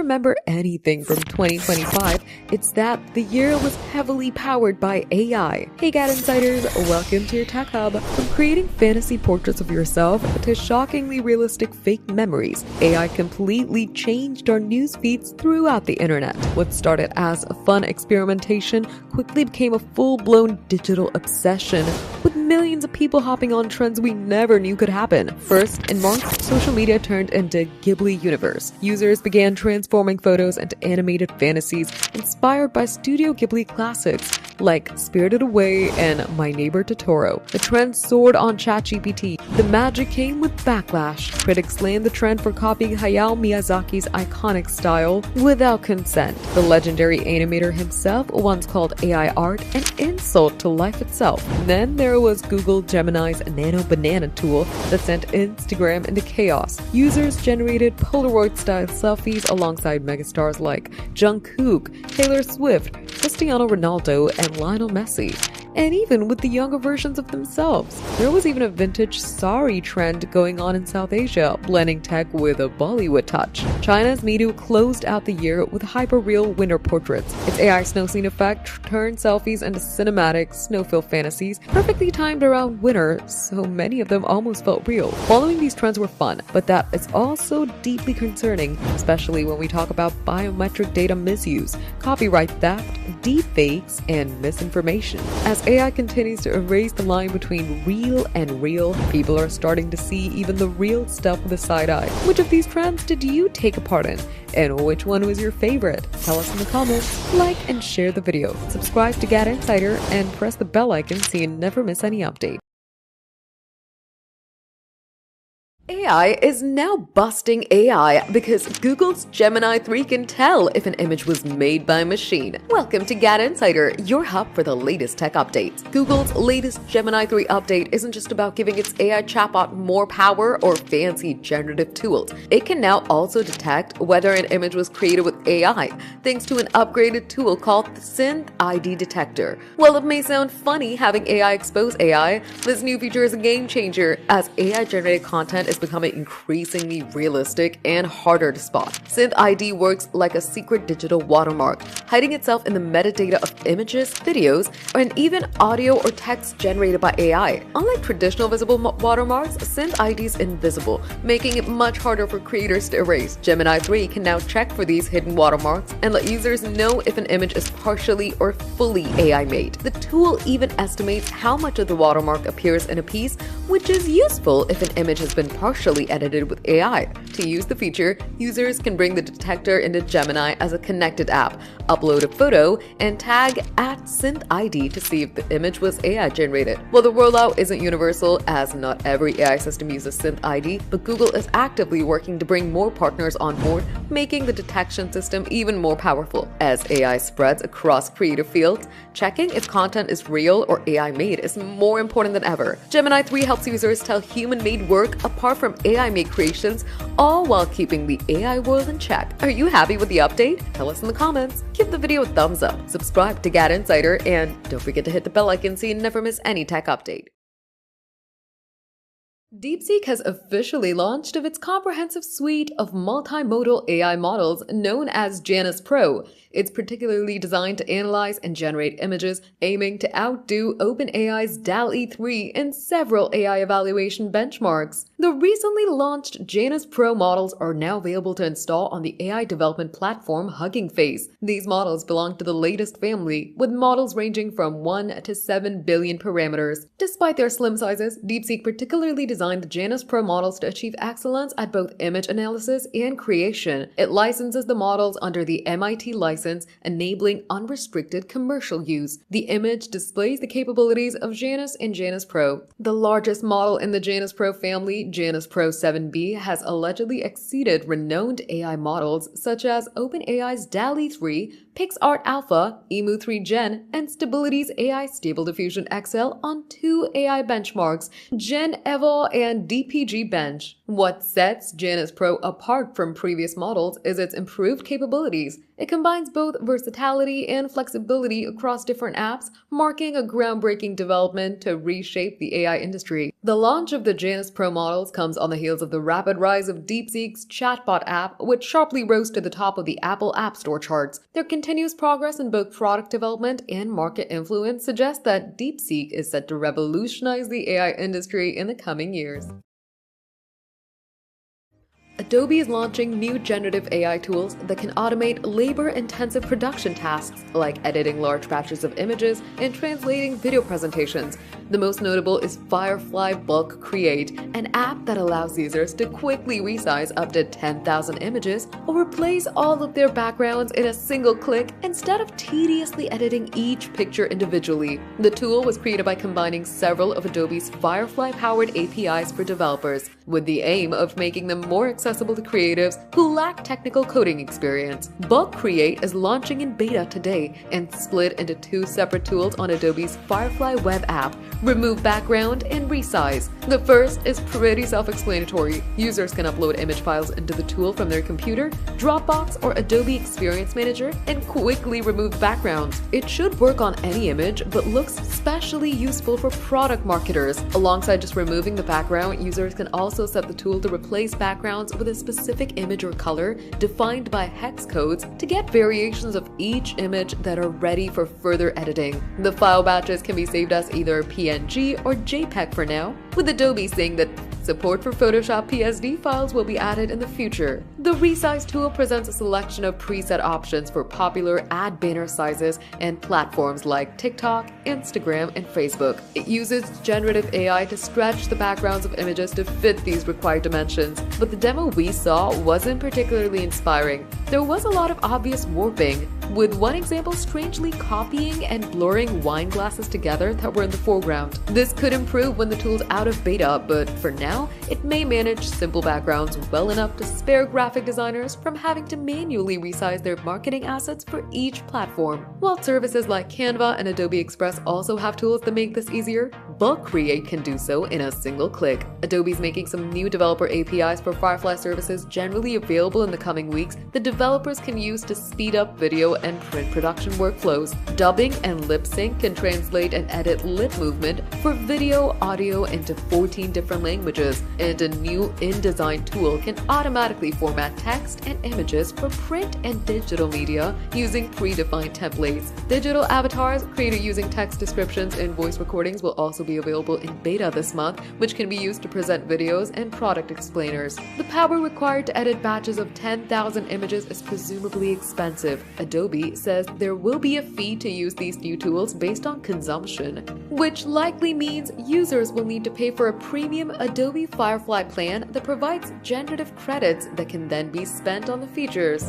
remember anything from 2025, it's that the year was heavily powered by AI. Hey GadInsiders, welcome to your Tech Hub. From creating fantasy portraits of yourself to shockingly realistic fake memories, AI completely changed our news feeds throughout the internet. What started as a fun experimentation quickly became a full-blown digital obsession, with millions of people hopping on trends we never knew could happen. First, in March, social media turned into Ghibli universe. Users began transforming photos into animated fantasies inspired by Studio Ghibli classics like Spirited Away and My Neighbor Totoro. The trend soared on ChatGPT. The magic came with backlash. Critics slammed the trend for copying Hayao Miyazaki's iconic style without consent. The legendary animator himself once called AI art an insult to life itself. Then there was Google Gemini's Nano Banana tool that sent Instagram into chaos. Users generated Polaroid-style selfies alongside megastars like Jungkook, Taylor Swift, Cristiano Ronaldo, and Lionel Messi, and even with the younger versions of themselves. There was even a vintage sari trend going on in South Asia, blending tech with a Bollywood touch. China's Meito closed out the year with hyper-real winter portraits. Its AI snow scene effect turned selfies into cinematic, snow-filled fantasies, perfectly timed around winter, so many of them almost felt real. Following these trends were fun, but that is also deeply concerning, especially when we talk about biometric data misuse, copyright theft, deepfakes, and misinformation. As AI continues to erase the line between real and real, people are starting to see even the real stuff with a side eye. Which of these trends did you take a part in? And which one was your favorite? Tell us in the comments, like and share the video, subscribe to GadInsider, and press the bell icon so you never miss any update. AI is now busting AI because Google's Gemini 3 can tell if an image was made by a machine. Welcome to GadInsider, your hub for the latest tech updates. Google's latest Gemini 3 update isn't just about giving its AI chatbot more power or fancy generative tools. It can now also detect whether an image was created with AI, thanks to an upgraded tool called the Synth ID Detector. While it may sound funny having AI expose AI, this new feature is a game changer as AI-generated content is becoming increasingly realistic and harder to spot. Synth ID works like a secret digital watermark, hiding itself in the metadata of images, videos, and even audio or text generated by AI. Unlike traditional visible watermarks, Synth ID is invisible, making it much harder for creators to erase. Gemini 3 can now check for these hidden watermarks and let users know if an image is partially or fully AI made. The tool even estimates how much of the watermark appears in a piece, which is useful if an image has been partially edited with AI. To use the feature, users can bring the detector into Gemini as a connected app, upload a photo, and tag @SynthID to see if the image was AI generated. While the rollout isn't universal, as not every AI system uses SynthID, but Google is actively working to bring more partners on board, making the detection system even more powerful. As AI spreads across creative fields, checking if content is real or AI made is more important than ever. Gemini 3 helps users tell human-made work apart from AI-made creations, all while keeping the AI world in check. Are you happy with the update? Tell us in the comments. Give the video a thumbs up, subscribe to GadInsider, and don't forget to hit the bell icon so you never miss any tech update. DeepSeek has officially launched its comprehensive suite of multimodal AI models known as Janus Pro. It's particularly designed to analyze and generate images, aiming to outdo OpenAI's DALL-E 3 in several AI evaluation benchmarks. The recently launched Janus Pro models are now available to install on the AI development platform Hugging Face. These models belong to the latest family, with models ranging from 1 to 7 billion parameters. Despite their slim sizes, DeepSeek particularly designed the Janus Pro models to achieve excellence at both image analysis and creation. It licenses the models under the MIT license, enabling unrestricted commercial use. The image displays the capabilities of Janus and Janus Pro. The largest model in the Janus Pro family, Janus Pro 7B, has allegedly exceeded renowned AI models such as OpenAI's DALL-E 3, PixArt Alpha, Emu 3 Gen, and Stability's AI Stable Diffusion XL on 2 AI benchmarks, Gen Eval and DPG Bench. What sets Janus Pro apart from previous models is its improved capabilities. It combines both versatility and flexibility across different apps, marking a groundbreaking development to reshape the AI industry. The launch of the Janus Pro models comes on the heels of the rapid rise of DeepSeek's chatbot app, which sharply rose to the top of the Apple App Store charts. Their continuous progress in both product development and market influence suggests that DeepSeek is set to revolutionize the AI industry in the coming years. Adobe is launching new generative AI tools that can automate labor-intensive production tasks like editing large batches of images and translating video presentations. The most notable is Firefly Bulk Create, an app that allows users to quickly resize up to 10,000 images or replace all of their backgrounds in a single click instead of tediously editing each picture individually. The tool was created by combining several of Adobe's Firefly-powered APIs for developers, with the aim of making them more accessible to creatives who lack technical coding experience. Bulk Create is launching in beta today and split into two separate tools on Adobe's Firefly web app: Remove Background and Resize. The first is pretty self-explanatory. Users can upload image files into the tool from their computer, Dropbox, or Adobe Experience Manager and quickly remove backgrounds. It should work on any image, but looks especially useful for product marketers. Alongside just removing the background, users can also set the tool to replace backgrounds with a specific image or color defined by hex codes to get variations of each image that are ready for further editing. The file batches can be saved as either PNG or JPEG for now, with Adobe saying that support for Photoshop PSD files will be added in the future. The Resize tool presents a selection of preset options for popular ad banner sizes and platforms like TikTok, Instagram, and Facebook. It uses generative AI to stretch the backgrounds of images to fit these required dimensions, but the demo we saw wasn't particularly inspiring. There was a lot of obvious warping, with one example strangely copying and blurring wine glasses together that were in the foreground. This could improve when the tool's out of beta, but for now, it may manage simple backgrounds well enough to spare graphic designers from having to manually resize their marketing assets for each platform. While services like Canva and Adobe Express also have tools that make this easier, Bulk Create can do so in a single click. Adobe's making some new developer APIs for Firefly services generally available in the coming weeks that developers can use to speed up video and print production workflows. Dubbing and lip sync can translate and edit lip movement for video, audio into 14 different languages, and a new InDesign tool can automatically format text and images for print and digital media using predefined templates. Digital avatars created using text descriptions and voice recordings will also be available in beta this month, which can be used to present videos and product explainers. The power required to edit batches of 10,000 images is presumably expensive. Adobe says there will be a fee to use these new tools based on consumption, which likely means users will need to pay for a premium Adobe Firefly plan that provides generative credits that can then be spent on the features.